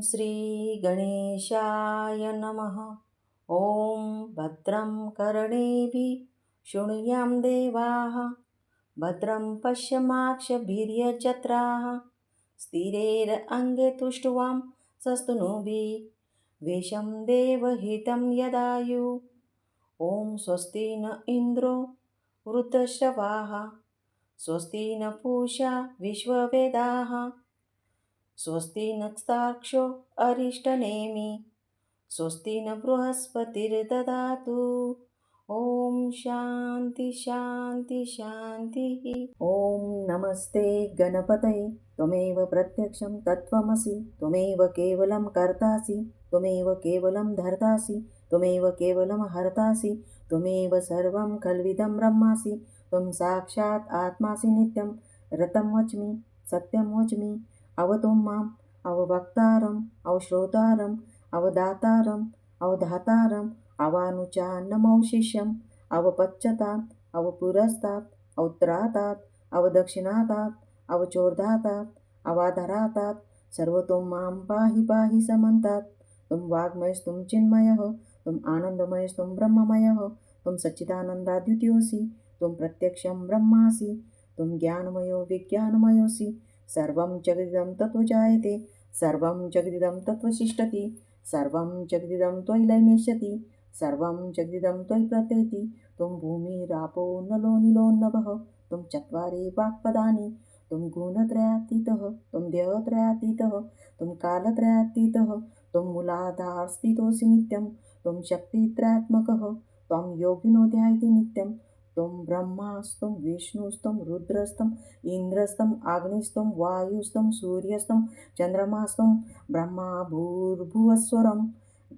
श्री गणेशाय नमः। ॐ भद्रं कर्णेभिः शृणुयाम देवाः, भद्रं पश्यमाक्षभिर्यजत्राः, स्थिरैरङ्गैः तुष्टुवां सस्तनूभिः वेशं देवहितं यदायुः। ॐ स्वस्ति न इन्द्रो वृद्धश्रवाः, स्वस्ति न पूषा विश्ववेदाः, स्वस्ति नक्षत्राक्षो अरिष्टनेमि, स्वस्ति न बृहस्पतिर्ददातु। ॐ शान्ति शान्ति शान्तिः। ॐ नमस्ते गणपतये, त्वमेव प्रत्यक्षं तत्त्वमसि, त्वमेव केवलं कर्तासि, त्वमेव केवलं धर्तासि, त्वमेव केवलं हर्तासि, त्वमेव सर्वं खल्विदं ब्रह्मासि, त्वं साक्षात् आत्मासि नित्यं। ऋतं वच्मि सत्यं वच्मि, अवतु माम् अववक्तारम् अवश्रोतारम् अवदातारम् अवधातारम् अवानुचानमौशिष्यम् अवपच्यतात् अवपुरस्तात् अवुत्तरातात् अवदक्षिणातात् अवचोर्धातात् अवाधरातात् सर्वतो मां पाहि पाहि समन्तात्। त्वं वाङ्मयस्त्वं चिन्मयः, त्वम् आनन्दमयस्त्वं ब्रह्ममयः, त्वं सच्चिदानन्दाद्वितीयोऽसि, त्वं प्रत्यक्षं ब्रह्मासि, त्वं ज्ञानमयो विज्ञानमयोऽसि। सर्वं जगदिदं तत्त्वजायते, सर्वं जगदिदं तत्त्वतिष्ठति, सर्वं जगदिदं त्वयि लयमेष्यति, सर्वं जगदिदं त्वयि प्रत्येति। त्वं भूमिरापो नलो नीलो नभः, त्वं चत्वारि वाक्पदानि, त्वं गुणत्रयातीतः, त्वं देहत्रयातीतः, त्वं कालत्रयातीतः, त्वं मूलाधारस्थितोऽसि नित्यं, त्वं शक्तित्रयात्मकः, त्वं योगिनो ध्यायति नित्यं। त्वं ब्रह्मास्त्वं विष्णुस्त्वं रुद्रस्त्वम् इन्द्रस्त्वम् अग्निस्त्वं वायुस्त्वं सूर्यस्त्वं चन्द्रमास्त्वं ब्रह्मा भूर्भुवस्वरं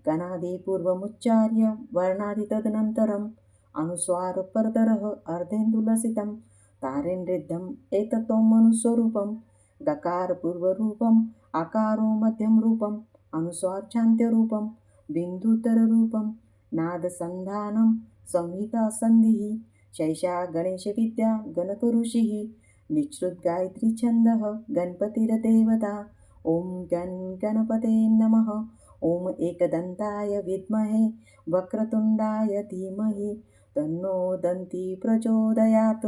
गणादिपूर्वमुच्चार्य वर्णादि तदनन्तरम् अनुस्वारपरतरः अर्धेन्दुलसितं तारेन्द्रिद्धम् एतत्त्वं मनुस्वरूपं गकारपूर्वरूपम् आकारो मध्यं रूपम् अनुस्वारान्त्यरूपं बिन्दुतररूपं नादसन्धानं संहितासन्धिः शैषा गणेशविद्या गणकऋषिः निःसृतगायत्री छन्दः गणपतिर्देवता। ॐ गणपते नमः। ॐ एकदन्ताय विद्महे वक्रतुण्डाय धीमहि तन्नो दन्ती प्रचोदयात्।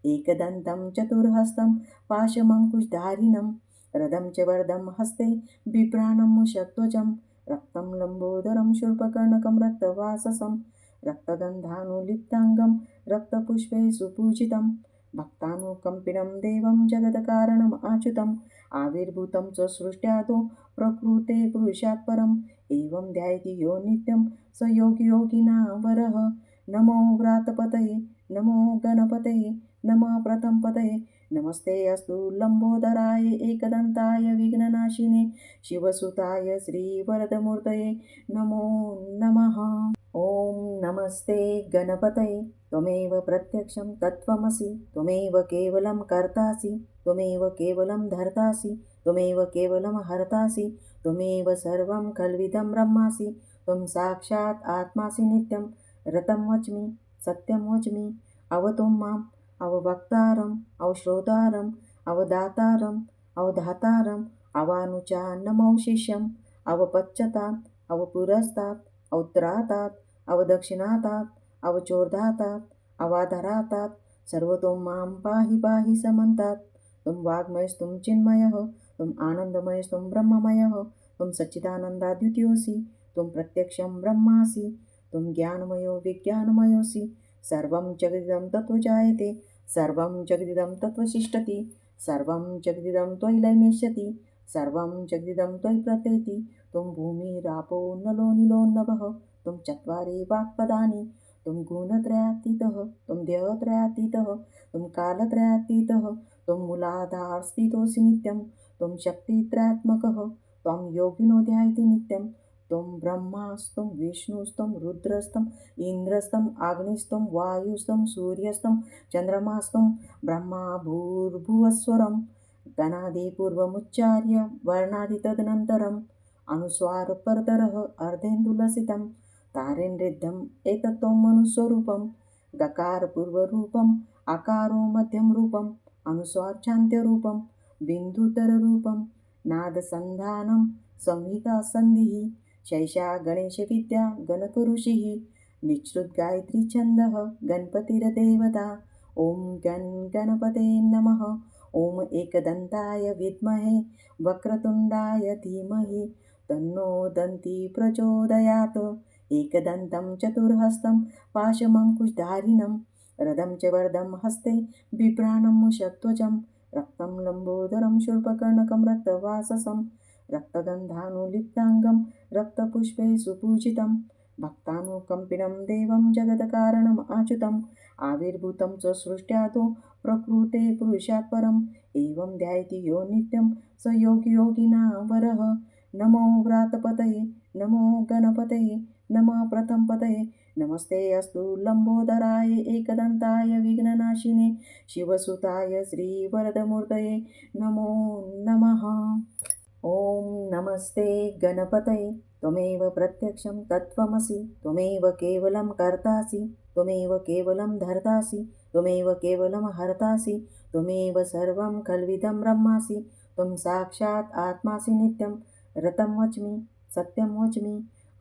एकदन्तं चतुर्हस्तं पाशमङ्कुशधारिणं रथं च वरदं हस्ते बिभ्राणं मुषध्वजं रक्तं लम्बोदरं शूर्पकर्णकं रक्तवाससं रक्तगन्धानुलिप्ताङ्गं रक्तपुष्पे सुपूजितं भक्तानुकम्पिनं देवं जगत्कारणम् अच्युतम् आविर्भूतं च सृष्ट्यादौ प्रकृते पुरुषात् परम् एवं ध्यायति यो नित्यं स योगी योगिनावरः। नमो व्रातपतये नमो गणपतये नमः प्रथमपतये नमस्ते अस्तु लम्बोदराय एकदन्ताय विघ्ननाशिने शिवसुताय श्रीवरदमूर्तये नमो नमः। ॐ नमस्ते गणपतये, त्वमेव प्रत्यक्षं तत्त्वमसि, त्वमेव केवलं कर्तासि, त्वमेव केवलं धर्तासि, त्वमेव केवलं हर्तासि, त्वमेव सर्वं खल्विदं ब्रह्मासि, त्वं साक्षात् आत्मासि नित्यं। ऋतं वच्मि सत्यं वच्मि, अवतु माम् अववक्तारम् अवश्रोतारम् अवदातारम् अवधातारम् अवानुचानमौशिष्यम् अवपच्यतात् अवपुरस्तात् अवुत्तरातात् अवदक्षिणातात् अवचोर्धातात् अवाधरातात् सर्वतो मां पाहि पाहि समन्तात्। त्वं वाङ्मयस्त्वं चिन्मयः, त्वम् आनन्दमयस्त्वं ब्रह्ममयः, त्वं सच्चिदानन्दाद्वितीयोऽसि, त्वं प्रत्यक्षं ब्रह्मासि, त्वं ज्ञानमयो विज्ञानमयोऽसि। सर्वं जगदिदं तत्त्वजायते, सर्वं जगदिदं तत्त्वतिष्ठति, सर्वं जगदिदं त्वयि लयमेष्यति, सर्वं जगदिदं त्वयि प्रत्येति। त्वं भूमिरापो नलो नीलो नभः, त्वं चत्वारि वाक्पदानि, त्वं गुणत्रयातीतः, त्वं देहत्रयातीतः, त्वं कालत्रयातीतः, त्वं मूलाधारस्थितोऽसि नित्यं, त्वं शक्तित्रयात्मकः, त्वं योगिनो ध्यायति नित्यं। त्वं ब्रह्मास्त्वं विष्णुस्त्वं रुद्रस्त्वम् इन्द्रस्त्वम् अग्निस्त्वं वायुस्त्वं सूर्यस्त्वं चन्द्रमास्त्वं ब्रह्मा भूर्भुवस्वरं गणादिपूर्वमुच्चार्य वर्णादि तदनन्तरम् अनुस्वारपरतरः अर्धेन्दुलसितं तारेन्द्रिद्धम् एतत्त्वं मनुस्वरूपं गकारपूर्वरूपम् आकारो मध्यं रूपम् अनुस्वारान्त्यरूपं बिन्दुतररूपं नादसन्धानं संहिता सन्धिः शैषा गणेशविद्या गणकऋषिः निःसृद्गायत्री छन्दः गणपतिर्देवता ॐ गणपते नमः। ॐ एकदन्ताय विद्महे वक्रतुण्डाय धीमहि तन्नो दन्ती प्रचोदयात्। एकदन्तं चतुर्हस्तं पाशमङ्कुशधारिणं रथं च वरदं हस्ते बिभ्राणं मुषध्वजं रक्तं लम्बोदरं शूर्पकर्णकं रक्तवाससं रक्तगन्धानुलिप्ताङ्गं रक्तपुष्पे सुपूजितं भक्तानुकम्पिनं देवं जगत्कारणम् अच्युतम् आविर्भूतं च सृष्ट्यादौ प्रकृते पुरुषात् परम् एवं ध्यायति यो नित्यं स योगियोगिनां वरः। नमो व्रातपतये नमो गणपतये नमः प्रथमपतये नमस्ते अस्तु लम्बोदराय एकदन्ताय विघ्ननाशिने शिवसुताय श्रीवरदमूर्तये नमो नमः। ॐ नमस्ते गणपतये त्वमेव प्रत्यक्षं तत्त्वमसि त्वमेव केवलं कर्तासि त्वमेव केवलं धर्तासि त्वमेव केवलं हर्तासि त्वमेव सर्वं खल्विदं ब्रह्मासि त्वं साक्षात् आत्मासि नित्यं रतं वच्मि सत्यं वच्मि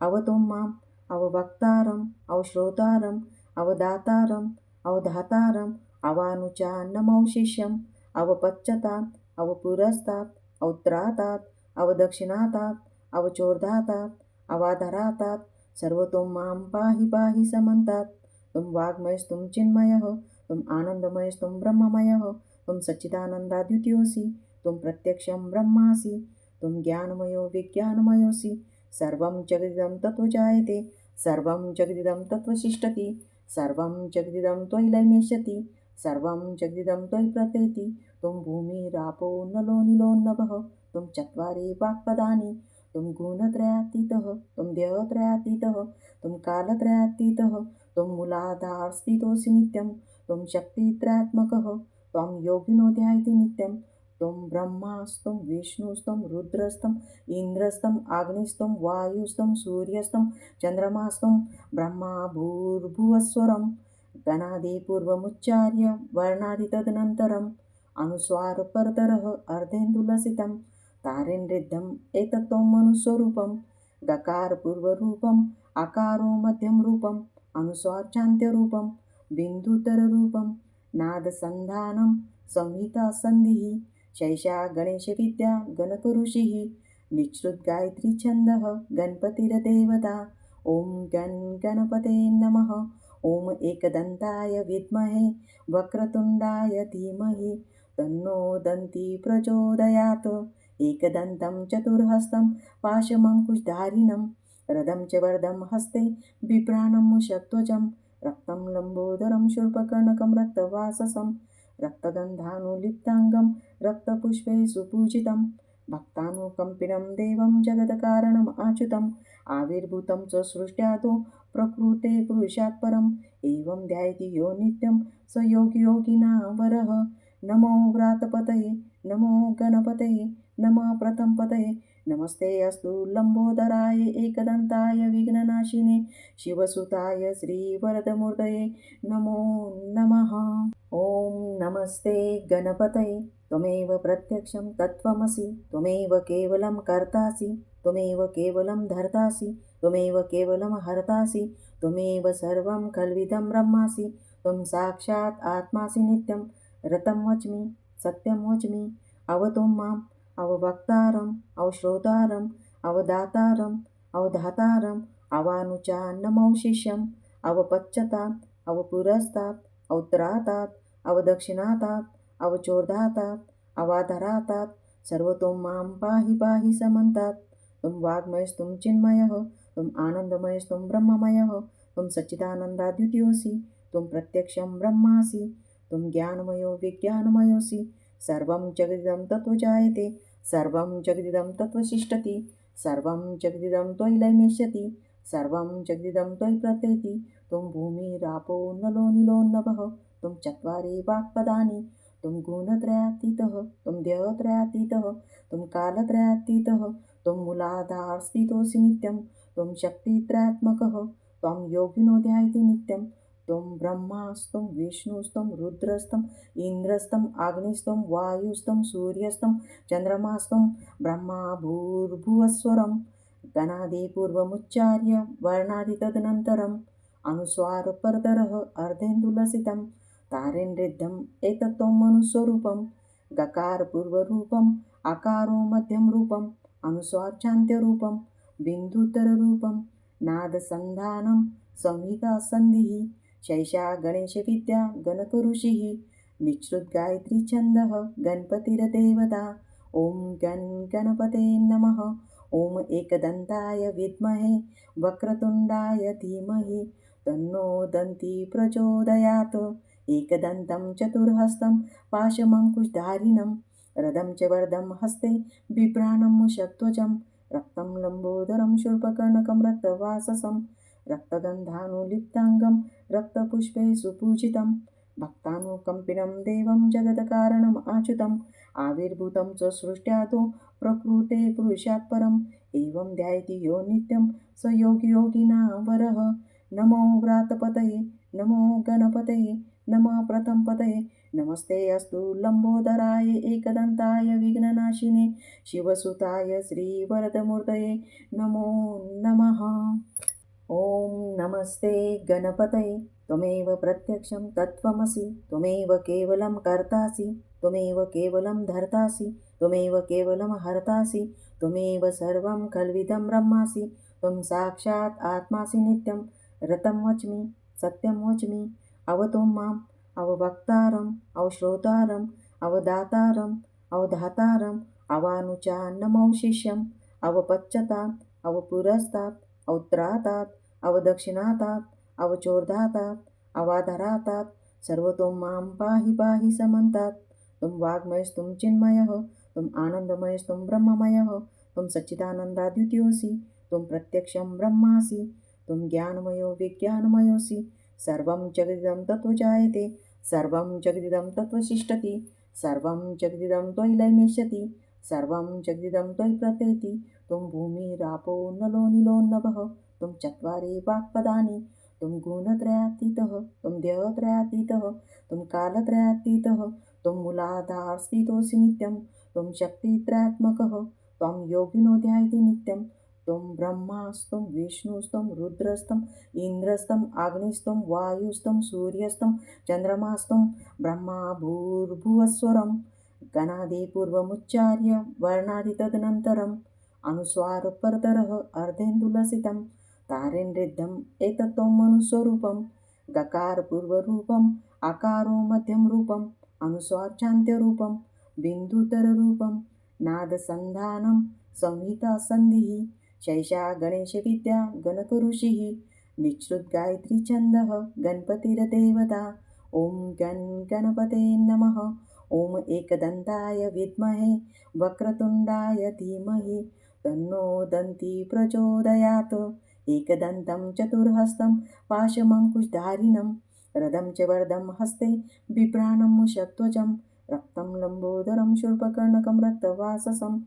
अवतु माम् अववक्तारम् अवश्रोतारम् अवदातारम् अवधातारम् अवानुचानमौशिष्यम् अवपच्यतात् अवपुरस्तात् अवत्रातात् अवदक्षिणातात् अवचोर्धातात् अवाधरातात् सर्वतो मां पाहि पाहि समन्तात्। त्वं वाग्मयस्त्वं चिन्मयः त्वम् आनन्दमयस्त्वं ब्रह्ममयः त्वं सच्चिदानन्दाद्वितीयोऽसि त्वं प्रत्यक्षं ब्रह्मासि त्वं ज्ञानमयो विज्ञानमयोऽसि सर्वं जगदिदं तत्त्वजायते सर्वं जगदिदं तत्त्वतिष्ठति सर्वं जगदिदं त्वयि लयमेष्यति सर्वं जगदिदं त्वयि प्रत्येति त्वं भूमिरापो नलो नीलो नभः त्वं चत्वारि वाक्पदानि त्वं गुणत्रयातीतः त्वं देहत्रयातीतः त्वं कालत्रयातीतः त्वं मूलाधारस्थितोऽसि नित्यं त्वं शक्तित्रयात्मकः त्वं योगिनो ध्यायति नित्यं त्वं ब्रह्मास्त्वं विष्णुस्त्वं रुद्रस्त्वम् इन्द्रस्त्वम् अग्निस्त्वं वायुस्त्वं सूर्यस्त्वं चन्द्रमास्त्वं ब्रह्मा भूर्भुवस्वरं गणादिपूर्वमुच्चार्य वर्णादितदनन्तरम् अनुस्वारपरतरः अर्धेन्दुलसितं तारेणृद्धम् एतत्त्वं मनुस्वरूपं गकारपूर्वरूपम् आकारो मध्यं रूपम् अनुस्वारान्त्यरूपं बिन्दुतररूपं नादसन्धानं संहिता सन्धिः शैषा गणेशविद्या गणकऋषिः निःसृद्गायत्री छन्दः गणपतिर्देवता ॐ गणपते नमः। ॐ एकदन्ताय विद्महे वक्रतुण्डाय धीमहि तन्नो दन्ती प्रचोदयात्। एकदन्तं चतुर्हस्तं पाशमङ्कुशधारिणं रथं च वरदं हस्ते बिभ्राणं मुषध्वजं रक्तं लम्बोदरं शूर्पकर्णकं रक्तवाससं रक्तगन्धानुलिप्ताङ्गं रक्तपुष्पे सुपूजितं भक्तानुकम्पिनं देवं जगत्कारणम् अच्युतम् आविर्भूतं च सृष्ट्यादौ प्रकृते पुरुषात् परम् एवं ध्यायति यो नित्यं स योगियोगिनां वरः। नमो व्रातपतये नमो गणपतये नमः प्रथमपतये नमस्ते अस्तु लम्बोदराय एकदन्ताय विघ्ननाशिने शिवसुताय श्रीवरदमूर्तये नमो नमः। ॐ नमस्ते गणपतये त्वमेव प्रत्यक्षं तत्त्वमसि त्वमेव केवलं कर्तासि त्वमेव केवलं धर्तासि त्वमेव केवलं हर्तासि त्वमेव सर्वं खल्विदं ब्रह्मासि त्वं साक्षात् आत्मासि नित्यं रतं वच्मि सत्यं वच्मि अवतु माम् अववक्तारम् अवश्रोतारम् अवदातारम् अवधातारम् अवानुचानमौशिष्यम् अवपच्यतात् अवपुरस्तात् अवत्रातात् अवदक्षिणातात् अवचोर्धातात् अवाधरातात् सर्वतो मां पाहि पाहि समन्तात्। त्वं वाग्मयस्त्वं चिन्मयः त्वम् आनन्दमयस्त्वं ब्रह्ममयः त्वं सच्चिदानन्दाद्वितीयोऽसि त्वं प्रत्यक्षं ब्रह्मासि त्वं ज्ञानमयो विज्ञानमयोऽसि सर्वं जगदिदं तत्त्वजायते सर्वं जगदिदं तत्त्वतिष्ठति सर्वं जगदिदं त्वयि लयमेष्यति सर्वं जगदिदं त्वयि प्रत्येति त्वं भूमिरापो नलो नीलो नभः त्वं चत्वारि वाक्पदानि त्वं गुणत्रयातीतः त्वं देहत्रयातीतः त्वं कालत्रयातीतः त्वं मूलाधारस्थितोऽसि नित्यं त्वं शक्तित्रयात्मकः त्वं योगिनो ध्यायति नित्यं त्वं ब्रह्मास्त्वं विष्णुस्त्वं रुद्रस्त्वम् इन्द्रस्त्वम् अग्निस्त्वं वायुस्त्वं सूर्यस्त्वं चन्द्रमास्त्वं ब्रह्मा भूर्भुवस्वरं गणादिपूर्वमुच्चार्य वर्णादि तदनन्तरम् अनुस्वारपरतरः अर्धेन्दुलसितं तारेन्द्रिद्धम् एतत्त्वं मनुस्वरूपं गकारपूर्वरूपम् आकारो मध्यं रूपम् अनुस्वार्चान्त्यरूपं बिन्दुतररूपं नादसन्धानं संहितासन्धिः शैषा गणेशविद्या गणकऋषिः निःसृतगायत्रीछन्दः गणपतिर्देवता ॐ गणपते नमः ॐ एकदन्ताय विद्महे वक्रतुण्डाय धीमहि तन्नो दन्ती प्रचोदयात् एकदन्तं चतुर्हस्तं पाशमङ्कुशधारिणं रदं च वरदं हस्ते बिभ्राणं मुषध्वजं रक्तं लम्बोदरं शूर्पकर्णकं रक्तवाससं रक्तगन्धानुलिप्ताङ्गं रक्तपुष्पे सुपूजितं भक्तानुकम्पिनं देवं जगत्कारणम् अच्युतम् आविर्भूतं च सृष्ट्यातो प्रकृते पुरुषात् परम् एवं ध्यायति यो नित्यं स योगियोगिनां वरः नमो व्रातपतये नमो गणपतये नमः प्रथमपतये नमस्ते अस्तु लम्बोदराय एकदन्ताय विघ्ननाशिने शिवसुताय श्रीवरदमूर्तये नमो नमः। ॐ नमस्ते गणपतये त्वमेव प्रत्यक्षं तत्त्वमसि त्वमेव केवलं कर्तासि त्वमेव केवलं धर्तासि त्वमेव केवलं हर्तासि त्वमेव सर्वं खल्विदं ब्रह्मासि त्वं साक्षात् आत्मासि नित्यं रतं वच्मि सत्यं वच्मि अवतु माम् अववक्तारम् अवश्रोतारम् अवदातारम् अवधातारम् अवानुचान्नमौशिष्यम् अवपच्यतात् अवपुरस्तात् अवत्रातात् अवदक्षिणातात् अवचोर्धातात् अवाधरातात् सर्वतो मां पाहि पाहि समन्तात् त्वं वाग्मयस्त्वं चिन्मयः त्वम् आनन्दमयस्त्वं ब्रह्ममयः त्वं सच्चिदानन्दाद्वितीयोऽसि त्वं प्रत्यक्षं ब्रह्मासि त्वं ज्ञानमयो विज्ञानमयोऽसि सर्वं जगदिदं तत्त्वजायते सर्वं जगदिदं तत्त्वतिष्ठति सर्वं जगदिदं त्वयि लयमिष्यति सर्वं जगदिदं त्वयि प्रत्येति त्वं भूमिरापो नलो नीलो नभः त्वं चत्वारि वाक्पदानि त्वं गुणत्रयातीतः त्वं देहत्रयातीतः त्वं कालत्रयातीतः त्वं मूलाधारस्थितोऽसि नित्यं त्वं शक्तित्रयात्मकः त्वं योगिनो ध्यायति नित्यं त्वं ब्रह्मास्त्वं विष्णुस्त्वं रुद्रस्त्वम् इन्द्रस्त्वम् अग्निस्त्वं वायुस्त्वं सूर्यस्त्वं चन्द्रमास्त्वं ब्रह्मा भूर्भुवस्वरं गणादिपूर्वमुच्चार्य वर्णादि तदनन्तरम् अनुस्वारपरतरः अर्धेन्दुलसितं तारेन्द्रिद्धम् एतत्त्वं मनुस्वरूपं गकारपूर्वरूपम् आकारो मध्यं रूपम् अनुस्वार्चान्त्यरूपं बिन्दुतररूपं नादसन्धानं संहितासन्धिः शैषा गणेशविद्या गणकऋषिः निःसृतगायत्रीछन्दः गणपतिर्देवता ॐ गणपते नमः ॐ एकदन्ताय विद्महे वक्रतुण्डाय धीमहि तन्नो दन्ती प्रचोदयात् एकदन्तं चतुर्हस्तं पाशमङ्कुशधारिणं रदं च वरदं हस्ते बिभ्राणं मुषध्वजं रक्तं लम्बोदरं शूर्पकर्णकं रक्तवाससं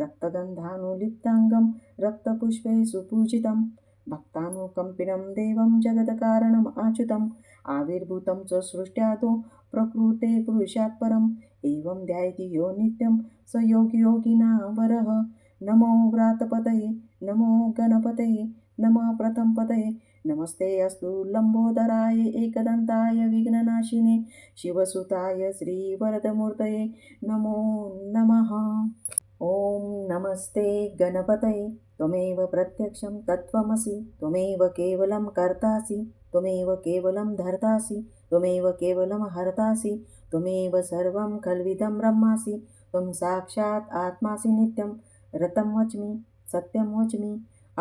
रक्तगन्धानुलिप्ताङ्गं रक्तपुष्पे सुपूजितं भक्तानुकम्पिनं देवं जगत्कारणम् अच्युतम् आविर्भूतं च सृष्ट्यातो प्रकृते पुरुषात् परम् एवं ध्यायति यो नित्यं स योगियोगिनां वरः नमो व्रातपतये नमो गणपतये नमः प्रथमपतये नमस्ते अस्तु लम्बोदराय एकदन्ताय विघ्ननाशिने शिवसुताय श्रीवरदमूर्तये नमो नमः। ॐ नमस्ते गणपतये त्वमेव प्रत्यक्षं तत्त्वमसि त्वमेव केवलं कर्तासि त्वमेव केवलं धर्तासि त्वमेव केवलं हर्तासि त्वमेव सर्वं खल्विदं ब्रह्मासि त्वं साक्षात् आत्मासि नित्यं रतं वच्मि सत्यं वच्मि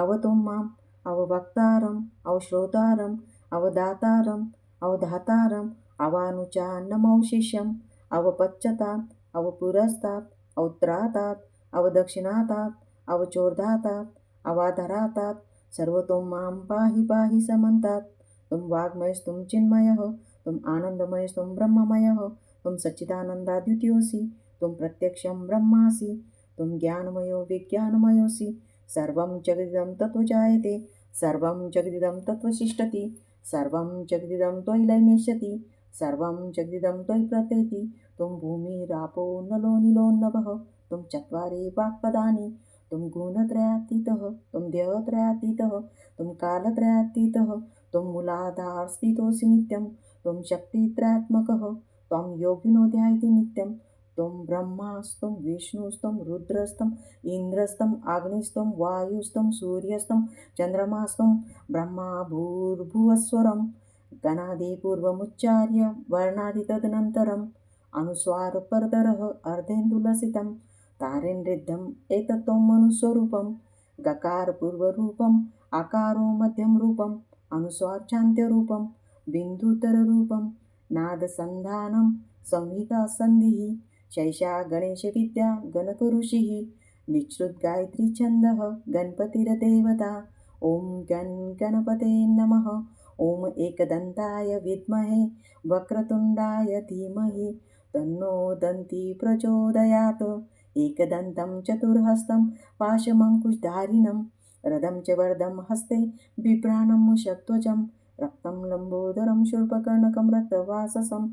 अवतु माम् अववक्तारम् अवश्रोतारम् अवदातारम् अवधातारम् अवानुचान्नमौशिष्यम् अवपच्यतात् अवपुरस्तात् अवत्रातात् अवदक्षिणातात् अवचोर्धातात् अवाधरातात् सर्वतो मां पाहि पाहि समन्तात् त्वं वाग्मयस्त्वं चिन्मयः त्वम् आनन्दमयस्त्वं ब्रह्ममयः त्वं सच्चिदानन्दाद्वितीयोऽसि त्वं प्रत्यक्षं ब्रह्मासि त्वं ज्ञानमयो विज्ञानमयोऽसि सर्वं जगदिदं तत्त्वजायते सर्वं जगदिदं तत्त्वतिष्ठति सर्वं जगदिदं त्वयि लयमेष्यति सर्वं जगदिदं त्वयि प्रत्येति त्वं भूमिरापो नलो नीलोन्नभः त्वं चत्वारि वाक्पदानि त्वं गुणत्रयातीतः त्वं देहत्रयातीतः त्वं कालत्रयातीतः त्वं मूलाधारस्थितोऽसि नित्यं त्वं शक्तित्रयात्मकः त्वं योगिनो ध्यायति नित्यं त्वं ब्रह्मास्त्वं विष्णुस्त्वं रुद्रस्त्वम् इन्द्रस्त्वम् अग्निस्त्वं वायुस्त्वं सूर्यस्त्वं चन्द्रमास्त्वं ब्रह्मा भूर्भुवस्वरं गणादिपूर्वमुच्चार्य वर्णादि तदनन्तरम् अनुस्वारपरतरः अर्धेन्दुलसितं तारेन्द्रिद्धम् एतत्त्वं मनुस्वरूपं गकारपूर्वरूपम् आकारो मध्यं रूपम् अनुस्वार्चान्त्यरूपं बिन्दुतररूपं नादसन्धानं संहितासन्धिः शैषा गणेशविद्या गणकऋषिः निःश्रुतगायत्रीछन्दः गणपतिर्देवता ॐ गणपते नमः ॐ एकदन्ताय विद्महे वक्रतुण्डाय धीमहि तन्नो दन्ती प्रचोदयात् एकदन्तं चतुर्हस्तं पाशमङ्कुशधारिणं रथं च वरदं हस्ते बिभ्राणं मुषध्वजं रक्तं लम्बोदरं शूर्पकर्णकं रक्तवाससं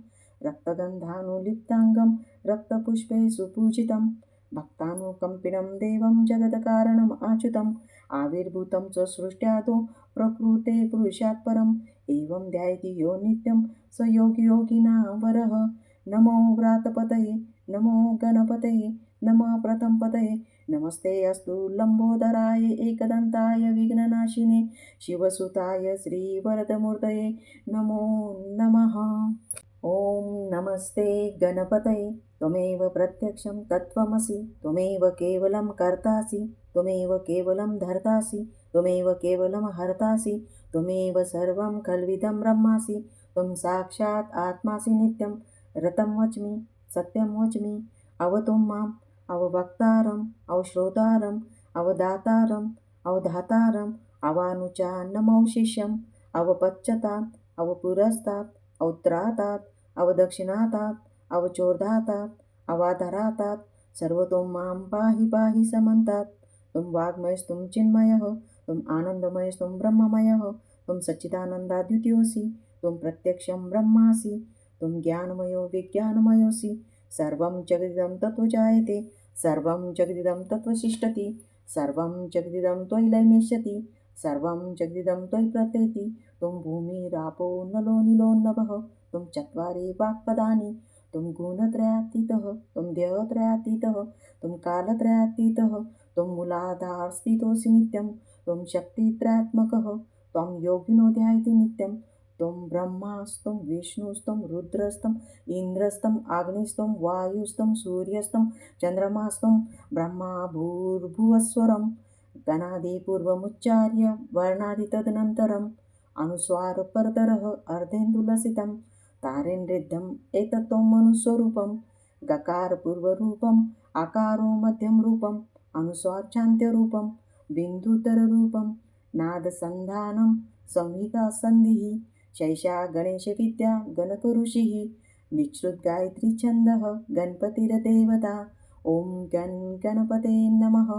रक्तगन्धानुलिप्ताङ्गं रक्तपुष्पे सुपूजितं भक्तानुकम्पिनं देवं जगत्कारणम् अच्युतम् आविर्भूतं च सृष्ट्यादौ प्रकृते पुरुषात् परम् एवं ध्यायति यो नित्यं स योगिनां नमो व्रातपतये नमो गणपतये नमः प्रथमपतये नमस्ते अस्तु लम्बोदराय एकदन्ताय विघ्ननाशिने शिवसुताय श्रीवरदमूर्तये नमो नमः। ॐ नमस्ते गणपतये त्वमेव प्रत्यक्षं तत्त्वमसि त्वमेव केवलं कर्तासि त्वमेव केवलं धर्तासि त्वमेव केवलं हर्तासि त्वमेव सर्वं खल्विदं ब्रह्मासि त्वं साक्षात् आत्मासि नित्यं रतं वच्मि सत्यं वच्मि अवतुं माम् अववक्तारम् अवश्रोतारम् अवदातारम् अवधातारम् अवानुचान्नमौशिष्यम् अवपच्यतात् अवपुरस्तात् अवत्रातात् अवदक्षिणातात् अवचोर्धातात् अवाधरातात् सर्वतो मां पाहि पाहि समन्तात् त्वं वाग्मयस्त्वं चिन्मयः त्वम् आनन्दमयस्त्वं ब्रह्ममयः त्वं सच्चिदानन्दाद्वितीयोऽसि त्वं प्रत्यक्षं ब्रह्मासि त्वं ज्ञानमयो विज्ञानमयोऽसि सर्वं जगदिदं तत्त्वजायते सर्वं जगदिदं तत्त्वतिष्ठति सर्वं जगदिदं त्वयि लयमेष्यति सर्वं जगदिदं त्वयि प्रत्येति त्वं भूमिरापो नलो नीलोन्नभः त्वं चत्वारि वाक्पदानि त्वं गुणत्रयातीतः त्वं देहत्रयातीतः त्वं कालत्रयातीतः त्वं मूलाधारस्थितोऽसि नित्यं त्वं शक्तित्रयात्मकः त्वं योगिनो ध्यायति नित्यं त्वं ब्रह्मास्त्वं विष्णुस्त्वं रुद्रस्त्वम् इन्द्रस्त्वम् अग्निस्त्वं वायुस्त्वं सूर्यस्त्वं चन्द्रमास्त्वं ब्रह्मा भूर्भुवस्वरं गणादिपूर्वमुच्चार्य वर्णादि तदनन्तरम् अनुस्वारपरतरः अर्धेन्दुलसितं तारेन्द्रिद्धम् एतत्त्वं मनुस्वरूपं गकारपूर्वरूपम् आकारो मध्यं रूपम् अनुस्वार्चान्त्यरूपं बिन्दुतररूपं नादसन्धानं संहितासन्धिः शैषा गणेशविद्या गणकऋषिः निःश्रुतगायत्रीछन्दः गणपतिर्देवता ॐ गणपते नमः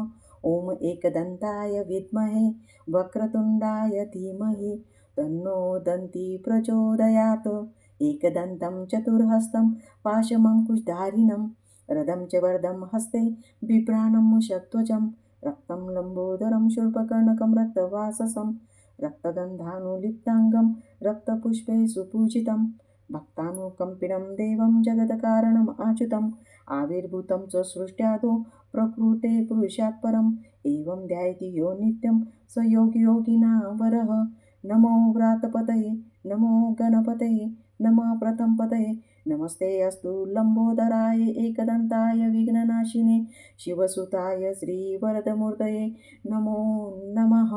ॐ एकदन्ताय विद्महे वक्रतुण्डाय धीमहि तन्नो दन्ती प्रचोदयात् एकदन्तं चतुर्हस्तं पाशमङ्कुशधारिणं रथं च वरदं हस्ते बिभ्राणं मुषध्वजं रक्तं लम्बोदरं शूर्पकर्णकं रक्तवाससं रक्तगन्धानुलिप्ताङ्गं रक्तपुष्पे सुपूजितं भक्तानुकम्पिनं देवं जगत्कारणम् अच्युतम् आविर्भूतं च सृष्ट्यादौ प्रकृते पुरुषात् परम् एवं ध्यायति यो नित्यं स योगिनां नमो व्रातपतये नमो गणपतये नमः प्रथमपतये नमस्ते अस्तु लम्बोदराय एकदन्ताय विघ्ननाशिने शिवसुताय श्रीवरदमूर्तये नमो नमः।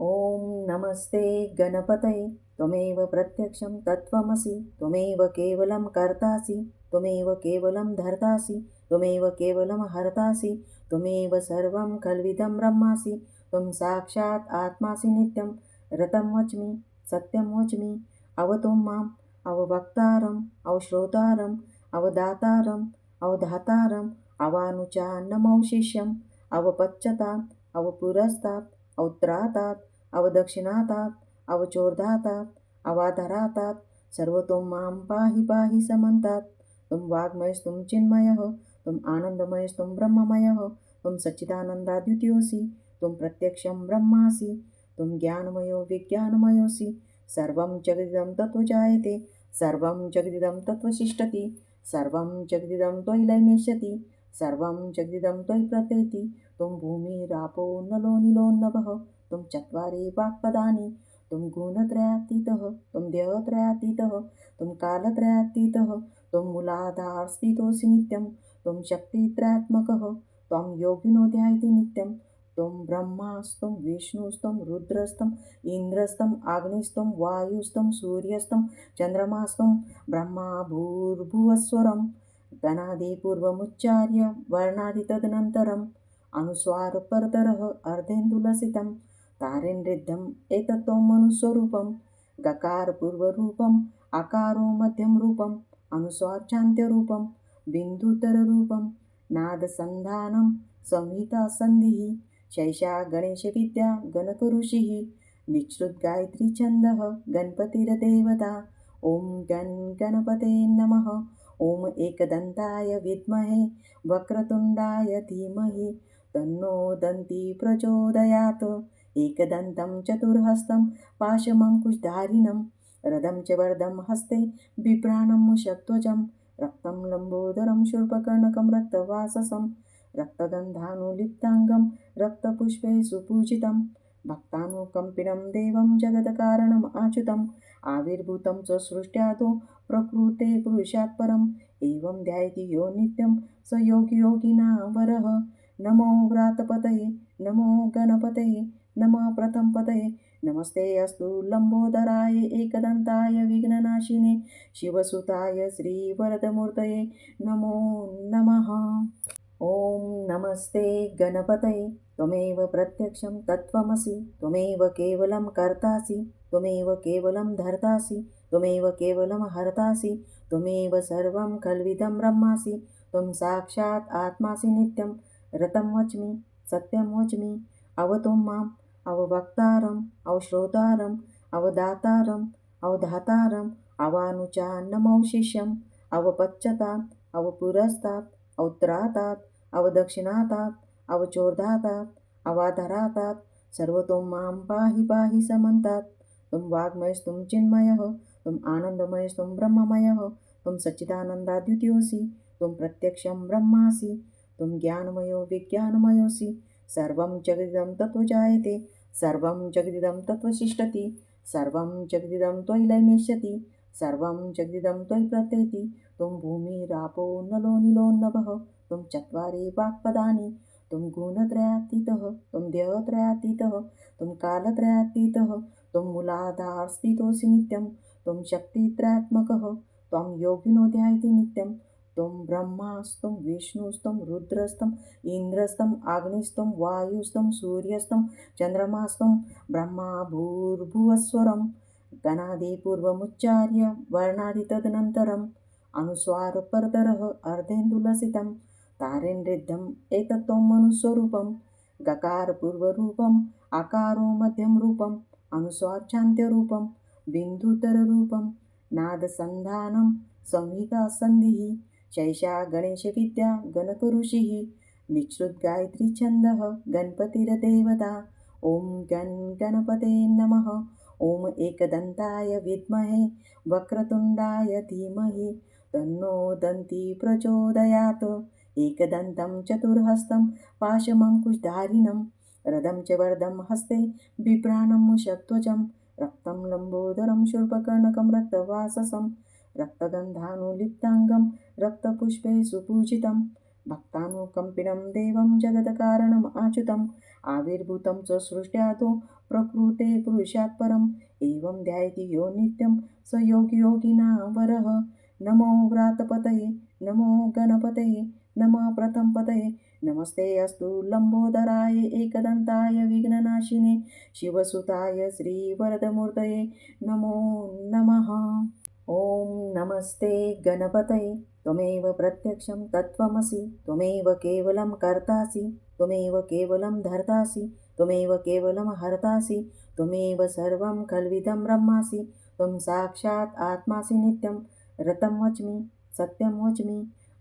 ॐ नमस्ते गणपतये त्वमेव प्रत्यक्षं तत्त्वमसि त्वमेव केवलं कर्तासि त्वमेव केवलं धर्तासि त्वमेव केवलं हर्तासि त्वमेव सर्वं खल्विदं ब्रह्मासि त्वं साक्षात् आत्मासि नित्यं रतं वच्मि सत्यं वच्मि अवतु माम् अववक्तारम् अवश्रोतारम् अवदातारम् अवधातारम् अवानुचान्नमौशिष्यम् अवपच्यतात् अवपुरस्तात् अवत्रातात् अवदक्षिणातात् अवचोर्धातात् अवाधरातात सर्व तुम मां पाहि पाहि समन्तात। तुम वाग्मयस्तुम चिन्मयः तुम आनन्दमयस्तुम ब्रह्ममयः तुम सच्चिदानन्दाद्वितीयोऽसि तुम प्रत्यक्षं ब्रह्मासि तुम ज्ञानमयो विज्ञानमयोऽसि। सर्वं जगदिदं तत्त्वजायते सर्वं जगदिदं तत्त्वतिष्ठति सर्वं जगदिदं त्वयि लयमेष्यति सर्वं जगदिदं त्वयि प्रत्येति। तुम भूमिरापो नलो नीलो नभः तुम चत्वारि वाक्पदानि तुम गुणत्रयातीतः तुम देहत्रयातीतः तुम कालत्रयातीतः तुम मूलाधारस्थितोऽसि नित्यं तुम शक्तित्रयात्मकः त्वं योगिनो ध्यायति नित्यं। त्वं ब्रह्मास्त्वं विष्णुस्त्वं रुद्रस्त्वम् इन्द्रस्त्वम् अग्निस्त्वं वायुस्त्वं सूर्यस्त्वं चन्द्रमास्त्वं ब्रह्मा भूर्भुवस्वरं गणादिपूर्वमुच्चार्य वर्णादि तदनन्तरम् अनुस्वारपरतरः अर्धेन्दुलसितं तारेन्द्रिद्धम् एतत्त्वं मनुस्वरूपं गकारपूर्वरूपम् आकारो मध्यं रूपम् अनुस्वारान्त्यरूपं बिन्दुतररूपं नादसन्धानं संहितासन्धिः शैषा गणेशविद्या गणकऋषिः निःसृतगायत्री छन्दः गणपतिर्देवता। ॐ गण गणपते नमः। ॐ एकदन्ताय विद्महे वक्रतुण्डाय धीमहि तन्नो दन्ती प्रचोदयात्। एकदन्तं चतुर्हस्तं पाशमङ्कुशधारिणं रथं च वरदं हस्ते बिभ्राणं मुषध्वजं रक्तं लम्बोदरं शूर्पकर्णकं रक्तवाससं रक्तगन्धानुलिप्ताङ्गं रक्तपुष्पे सुपूजितं भक्तानुकम्पिनं देवं जगत्कारणम् अच्युतम् आविर्भूतं च सृष्ट्यादौ प्रकृते पुरुषात् परम् एवं ध्यायति यो नित्यं स योगी योगिनां वरः। नमो व्रातपतये नमो गणपतये नमः प्रथमपतये नमस्ते अस्तु लम्बोदराय एकदन्ताय विघ्ननाशिने शिवसुताय श्रीवरदमूर्तये नमो नमः। ॐ नमस्ते गणपतये त्वमेव प्रत्यक्षं तत्त्वमसि त्वमेव केवलं कर्तासि त्वमेव केवलं धर्तासि त्वमेव केवलं हर्तासि त्वमेव सर्वं खल्विदं ब्रह्मासि त्वं साक्षात् आत्मासि नित्यं रतं वच्मि सत्यं वच्मि अवतु माम् अववक्तारम् अवश्रोतारम् अवदातारम् अवधातारम् अवानुचानमवशिष्यम् अवपश्चातात् अवपुरस्तात् अवोत्तरातात् अवदक्षिणातात् अवचोर्धातात् अवाधरातात् सर्वतो मां पाहि पाहि समन्तात्। तुम वाग्मयस्तुम चिन्मयः तुम आनन्दमयस्तुम ब्रह्ममयः तुम सच्चिदानन्दाद्वितीयोऽसि तुम प्रत्यक्षं ब्रह्मासि तुम ज्ञानमयो विज्ञानमयोऽसि। सर्वं जगदिदं तत्त्वजायते सर्वं जगदिदं तत्त्वतिष्ठति सर्वं जगदिदं त्वयि लयमेष्यति सर्वं जगदिदं त्वयि प्रत्येति। तुम भूमिरापो नलो नीलो नभः तुम चत्वारि वाक्पदानि तुम गुणत्रयातीतः तुम देहत्रयातीतः तुम कालत्रयातीतः तुम मूलाधारस्थितोऽसि नित्यं तुम शक्तित्रयात्मकः त्वं योगिनो ध्यायति नित्यं। त्वं ब्रह्मास्त्वं विष्णुस्त्वं रुद्रस्त्वम् इन्द्रस्त्वम् अग्निस्त्वं वायुस्त्वं सूर्यस्त्वं चन्द्रमास्त्वं ब्रह्मा भूर्भुवस्वरं गणादिपूर्वमुच्चार्य वर्णादि तदनन्तरम् अनुस्वारपरतरः अर्धेन्दुलसितं तारेन्द्रिद्धम् एतत्त्वं मनुस्वरूपं गकारपूर्वरूपम् आकारो मध्यं रूपम् अनुस्वारान्त्यरूपं बिन्दुतररूपं नादसन्धानं संहितासन्धिः शैषा गणेशविद्या गणकऋषिः निःसृतगायत्री छन्दः गणपतिर्देवता। ॐ गण गणपते नमः। ॐ एकदन्ताय विद्महे वक्रतुण्डाय धीमहि तन्नो दन्ती प्रचोदयात्। एकदन्तं चतुर्हस्तं पाशमङ्कुशधारिणं रथं च वरदं हस्ते बिभ्राणं मुषध्वजं रक्तं लम्बोदरं शूर्पकर्णकं रक्तवाससं रक्तगन्धानुलिप्ताङ्गं रक्तपुष्पे सुपूजितं भक्तानुकम्पिनं देवं जगत्कारणम् अच्युतम् आविर्भूतं च सृष्ट्यादौ प्रकृते पुरुषात् परम् एवं ध्यायति यो नित्यं स योगी योगिनां वरः। नमो व्रातपतये नमो गणपतये नमः प्रथमपतये नमस्ते अस्तु लम्बोदराय एकदन्ताय विघ्ननाशिने शिवसुताय श्रीवरदमूर्तये नमो नमः। ॐ नमस्ते गणपतये त्वमेव प्रत्यक्षं तत्त्वमसि त्वमेव केवलं कर्तासि त्वमेव केवलं धर्तासि त्वमेव केवलं हर्तासि त्वमेव सर्वं खल्विदं ब्रह्मासि त्वं साक्षात् आत्मासि नित्यं रतं वच्मि सत्यं वच्मि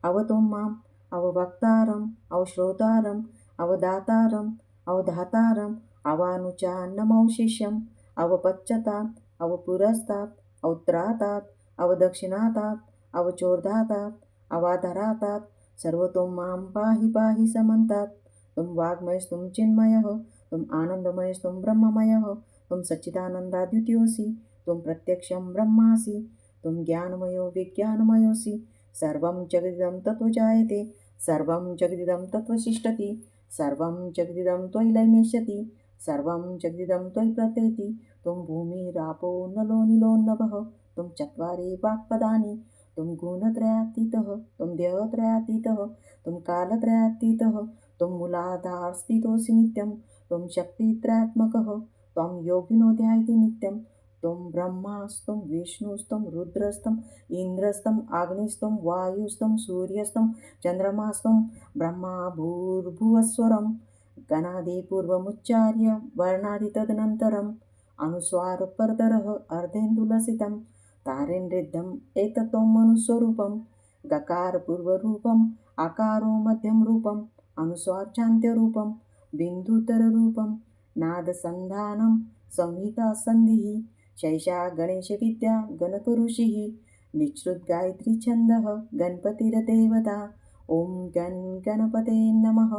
अवतुं माम् अववक्तारम् अवश्रोतारम् अवदातारम् अवधातारम् अवानुचान्नमौ शिष्यम् अवपश्चातात् अवपुरस्तात् अवत्रातात् अवदक्षिणातात् अवचोर्धातात् अवाधरातात् सर्वतो मां पाहि पाहि समन्तात् त्वं वाङ्मयस्त्वं चिन्मयः त्वम् आनन्दमयस्त्वं ब्रह्ममयः त्वं सच्चिदानन्दाद्वितीयोऽसि त्वं प्रत्यक्षं ब्रह्मासि त्वं ज्ञानमयो विज्ञानमयोऽसि सर्वं जगदिदं ततो जायते सर्वं जगदिदं तत्त्वतिष्ठति सर्वं जगदिदं त्वयि लयमिष्यति सर्वं जगदिदं त्वयि प्रत्येति त्वं भूमिरापो नलो निलोन्नभः त्वं चत्वारि वाक्पदानि त्वं गुणत्रयातीतः त्वं देहत्रयातीतः त्वं कालत्रयातीतः त्वं मूलाधारस्थितोऽसि नित्यं त्वं शक्तित्रयात्मकः त्वं योगिनो ध्यायति नित्यं त्वं ब्रह्मास्त्वं विष्णुस्त्वं रुद्रस्त्वम् इन्द्रस्त्वम् अग्निस्त्वं वायुस्त्वं सूर्यस्त्वं चन्द्रमास्त्वं ब्रह्मा भूर्भुवस्वरं गणादिपूर्वमुच्चार्य वर्णादि तदनन्तरम् अनुस्वारपरतरः अर्धेन्दुलसितं तारेन्द्रिद्धम् एतत्त्वं मनुस्वरूपं गकारपूर्वरूपम् आकारो मध्यं रूपम् अनुस्वार्चान्त्यरूपं बिन्दुतररूपं नादसन्धानं संहितासन्धिः शैषा गणेशविद्या गणकऋषिः निःसृतगायत्रीछन्दः गणपतिर्देवता ॐ गणपते नमः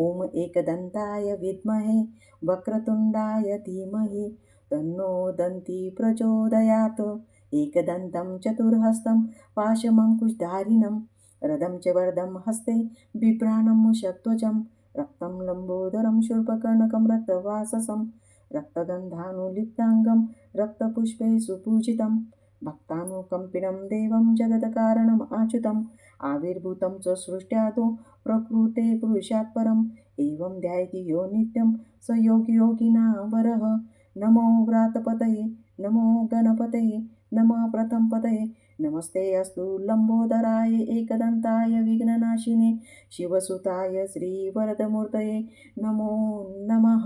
ॐ एकदन्ताय विद्महे वक्रतुण्डाय धीमहि तन्नो दन्ती प्रचोदयात् एकदन्तं चतुर्हस्तं पाशमङ्कुशधारिणं रदं च वरदं हस्ते बिभ्राणं मुषध्वजं रक्तं लम्बोदरं शूर्पकर्णकं रक्तवाससं रक्तगन्धानुलिप्ताङ्गं रक्तपुष्पे सुपूजितं भक्तानुकम्पिनं देवं जगत्कारणम् अच्युतम् आविर्भूतं च सृष्ट्यादौ प्रकृते पुरुषात् परम् एवं ध्यायति यो नित्यं स योगिनां नमो व्रातपतये नमो गणपतये नमः प्रथमपतये नमस्ते अस्तु लम्बोदराय एकदन्ताय विघ्ननाशिने शिवसुताय श्रीवरदमूर्तये नमो नमः।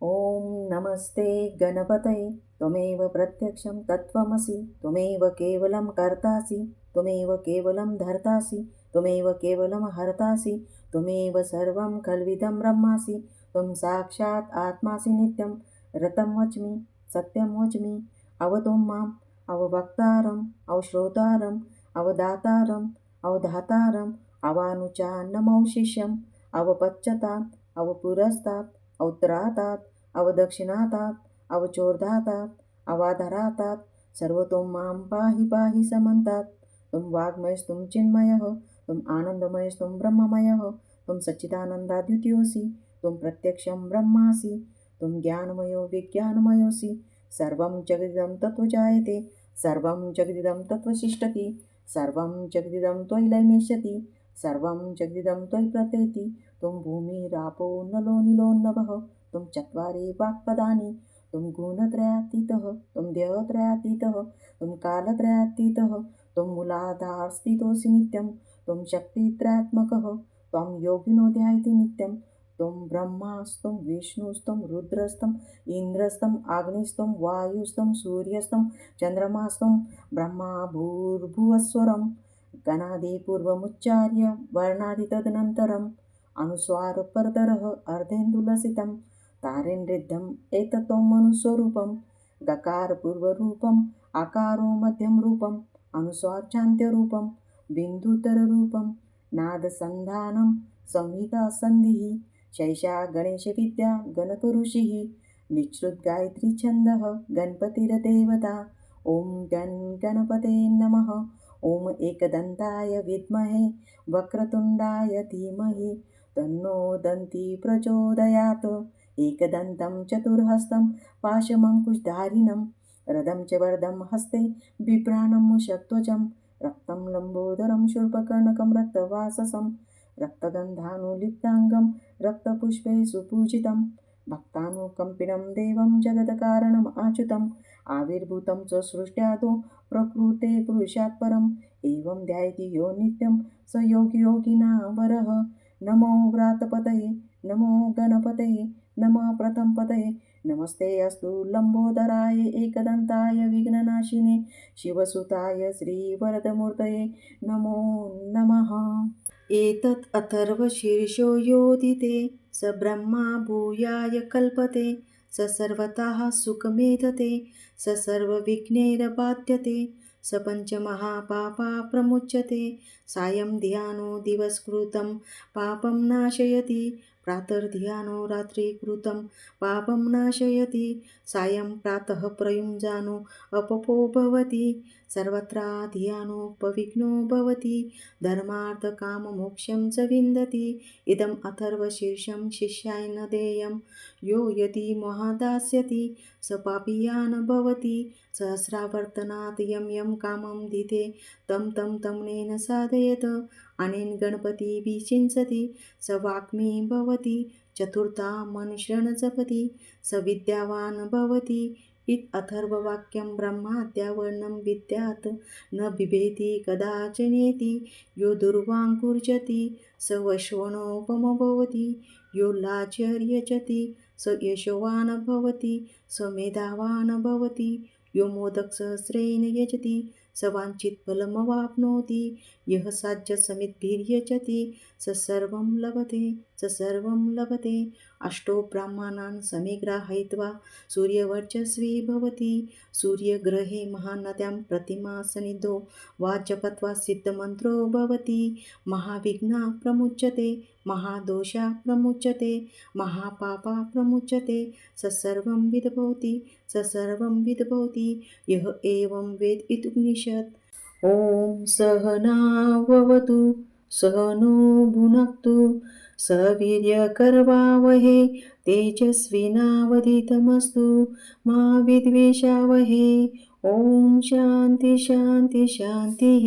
ॐ नमस्ते गणपतये त्वमेव प्रत्यक्षं तत्त्वमसि त्वमेव केवलं कर्तासि त्वमेव केवलं धर्तासि त्वमेव केवलं हर्तासि त्वमेव सर्वं खल्विदं ब्रह्मासि त्वं साक्षात् आत्मासि नित्यं रतं वच्मि सत्यं वच्मि अवतुं माम् अववक्तारम् अवश्रोतारम् अवदातारम् अवधातारम् अवानुचान्नमौ शिष्यम् अवपश्चातात् अवपुरस्तात् अवत्रातात् अवदक्षिणातात् अवचोर्धातात् अवाधरातात् सर्वतो मां पाहि पाहि समन्तात् त्वं वाङ्मयस्त्वं चिन्मयः त्वम् आनन्दमयस्त्वं ब्रह्ममयः त्वं सच्चिदानन्दाद्वितीयोऽसि त्वं प्रत्यक्षं ब्रह्मासि त्वं ज्ञानमयो विज्ञानमयोऽसि सर्वं जगदिदं तत्त्वजायते सर्वं जगदिदं तत्त्वतिष्ठति सर्वं जगदिदं त्वयि लयमिष्यति सर्वं जगदिदं त्वयि प्रत्येति त्वं भूमिरापो नलो निलोन्नभः त्वं चत्वारि वाक्पदानि त्वं गुणत्रयातीतः त्वं देहत्रयातीतः त्वं कालत्रयातीतः त्वं मूलाधारस्थितोऽसि नित्यं त्वं शक्तित्रयात्मकः त्वं योगिनो ध्यायति नित्यं त्वं ब्रह्मास्त्वं विष्णुस्त्वं रुद्रस्त्वम् इन्द्रस्त्वम् अग्निस्त्वं वायुस्त्वं सूर्यस्त्वं चन्द्रमास्त्वं ब्रह्मा भूर्भुवस्वरं गणादिपूर्वमुच्चार्य वर्णादि तदनन्तरम् अनुस्वारपरतरः अर्धेन्दुलसितं तारेन्द्रिद्धम् एतत्त्वं मनुस्वरूपं गकारपूर्वरूपम् आकारो मध्यं रूपम् अनुस्वार्चान्त्यरूपं बिन्दुतररूपं नादसन्धानं संहितासन्धिः शैषा गणेशविद्या गणकऋषिः निःसृतगायत्रीछन्दः गणपतिर्देवता ॐ गणपते नमः ॐ एकदन्ताय विद्महे वक्रतुण्डाय धीमहि तन्नो दन्ती प्रचोदयात् एकदन्तं चतुर्हस्तं पाशमङ्कुशधारिणं रदं च वरदं हस्ते बिभ्राणं मुषध्वजं रक्तं लम्बोदरं शूर्पकर्णकं रक्तवाससं रक्तगन्धानुलिप्ताङ्गं रक्तपुष्पे सुपूजितं भक्तानुकम्पिनं देवं जगत्कारणम् अच्युतम् आविर्भूतं च सृष्ट्यादौ प्रकृते पुरुषात् परम् एवं ध्यायति यो नित्यं स योगिनां नमो व्रातपतये नमो गणपतये नमः प्रथमपतये नमस्ते अस्तु लंबोदराय एकदंताय विघ्ननाशिने शिवसुताय श्रीवरदमूर्तये नमो नमः। एतत् अथर्वशीर्षो योदिते स ब्रह्मा भूयाय कल्पते स सर्वतः सुखमेधते स सर्वविघ्नैर्बाध्यते स पञ्चमहापापा प्रमुच्यते सायं ध्यानो दिवसकृतं पापं नाशयति प्रातर्ध्यानो रात्रिकृतं पापं नाशयति सायं प्रातः प्रयुञ्जानो अपपो भवति सर्वत्र ध्यानोपविघ्नो भवति धर्मार्थकाममोक्षं च विन्दति इदम् अथर्वशीर्षं शिष्याय न देयं यो यदि महादास्यति स पापीयान् भवति सहस्रावर्तनात् यं यं कामं दिते तं तमनेन साधयेत् अनेन गणपति विचिंसति स वाग्मी भवति चतुर्था मनुष्यन् जपति स विद्यावान् भवति इत अथर्ववाक्यं ब्रह्माद्यावर्णं विद्यात् न बिभेति कदाचनेति यो दुर्वाङ्कुर्जति स वैश्वणोपमो भवति यो लाचर्यजति स यशोवान् भवति स मेधावान् भवति यो मोदकसहस्रेण यजति स वाञ्छितफलमवाप्नोति यः साध्यसमिद्भिर्यजति स सर्वं लभते अष्टो ब्राह्मणान् समेग्राहयित्वा सूर्यवर्चस्वी भवति सूर्यग्रहे महानद्यां प्रतिमासन्निधो वा जपत्वा सिद्धमन्त्रो भवति महाविघ्ना प्रमुच्यते महादोषा प्रमुच्यते महापापा प्रमुच्यते स सर्वं विद्भवति यः एवं वेद इत्युपनिषत्। ॐ सहनाववतु सहनो भुनक्तु सह वीर्यकरवावहै तेजस्विनावधीतमस्तु मा विद्विषावहै। ॐ शान्ति शान्ति शान्तिः।